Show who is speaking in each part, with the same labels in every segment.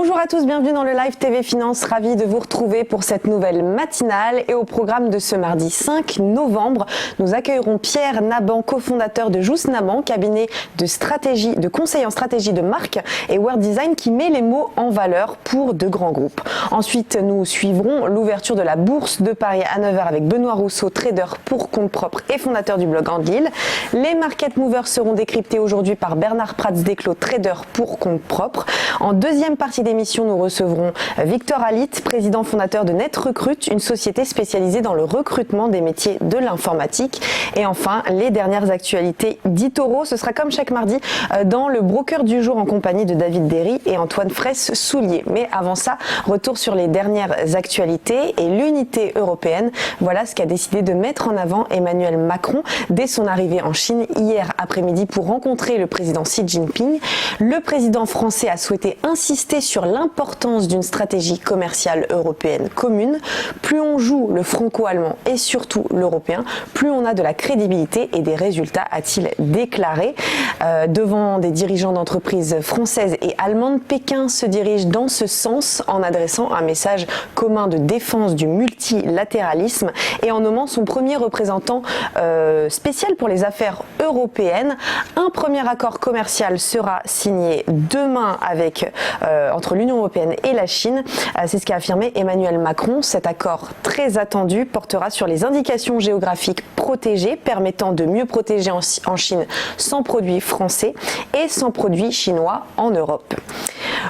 Speaker 1: Bonjour à tous, bienvenue dans le Live TV Finance, ravi de vous retrouver pour cette nouvelle matinale. Et au programme de ce mardi 5 novembre, nous accueillerons Pierre Naban, cofondateur de Jous Naban, cabinet de conseil en stratégie de marque et word design qui met les mots en valeur pour de grands groupes. Ensuite, nous suivrons l'ouverture de la Bourse de Paris à 9h avec Benoît Rousseau, trader pour compte propre et fondateur du blog Andil. Les market movers seront décryptés aujourd'hui par Bernard Prats-Desclos, trader pour compte propre. En deuxième partie d'émission, nous recevrons Victor Alit, président fondateur de NetRecrute, une société spécialisée dans le recrutement des métiers de l'informatique. Et enfin, les dernières actualités d'Itoro. Ce sera comme chaque mardi dans le broker du jour en compagnie de David Derry et Antoine Fraisse-Soulier. Mais avant ça, retour sur les dernières actualités et l'unité européenne. Voilà ce qu'a décidé de mettre en avant Emmanuel Macron dès son arrivée en Chine hier après-midi pour rencontrer le président Xi Jinping. Le président français a souhaité insister sur l'importance d'une stratégie commerciale européenne commune. Plus on joue le franco-allemand et surtout l'européen, plus on a de la crédibilité et des résultats, a-t-il déclaré. Devant des dirigeants d'entreprises françaises et allemandes, Pékin se dirige dans ce sens en adressant un message commun de défense du multilatéralisme et en nommant son premier représentant spécial pour les affaires européennes. Un premier accord commercial sera signé demain entre l'Union européenne et la Chine. C'est ce qu'a affirmé Emmanuel Macron. Cet accord très attendu portera sur les indications géographiques protégées permettant de mieux protéger en Chine sans produits français et sans produits chinois en Europe.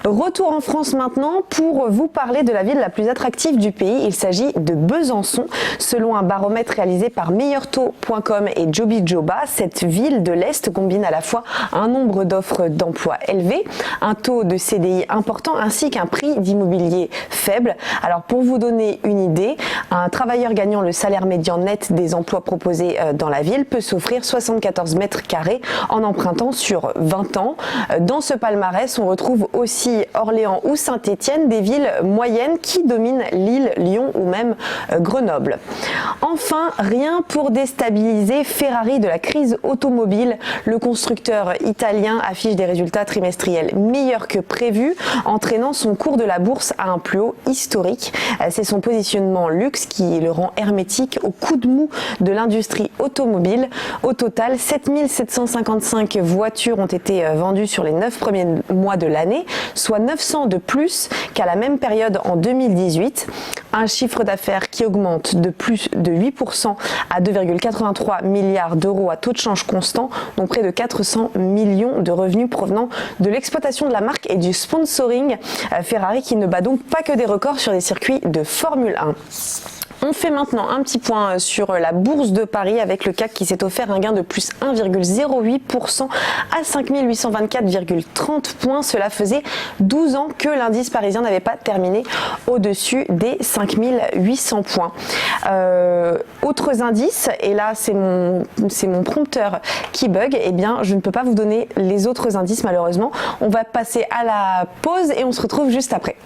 Speaker 1: Retour en France maintenant pour vous parler de la ville la plus attractive du pays. Il s'agit de Besançon. Selon un baromètre réalisé par meilleurtaux.com et Joby Joba, cette ville de l'Est combine à la fois un nombre d'offres d'emploi élevé, un taux de CDI important ainsi qu'un prix d'immobilier faible. Alors pour vous donner une idée, un travailleur gagnant le salaire médian net des emplois proposés dans la ville peut s'offrir 74 mètres carrés en empruntant sur 20 ans. Dans ce palmarès, on retrouve aussi Orléans ou Saint-Étienne, des villes moyennes qui dominent Lille, Lyon ou même Grenoble. Enfin, rien pour déstabiliser Ferrari de la crise automobile. Le constructeur italien affiche des résultats trimestriels meilleurs que prévu, entraînant son cours de la bourse à un plus haut historique. C'est son positionnement luxe qui le rend hermétique au coup de mou de l'industrie automobile. Au total, 7755 voitures ont été vendues sur les 9 premiers mois de l'année, soit 900 de plus qu'à la même période en 2018. Un chiffre d'affaires qui augmente de plus de 8% à 2,83 milliards d'euros à taux de change constant, donc près de 400 millions de revenus provenant de l'exploitation de la marque et du sponsoring. Ferrari qui ne bat donc pas que des records sur des circuits de Formule 1. On fait maintenant un petit point sur la Bourse de Paris avec le CAC qui s'est offert un gain de plus 1,08% à 5824,30 points. Cela faisait 12 ans que l'indice parisien n'avait pas terminé au-dessus des 5800 points. Autres indices, et là c'est mon prompteur qui bug, eh bien je ne peux pas vous donner les autres indices malheureusement. On va passer à la pause et on se retrouve juste après.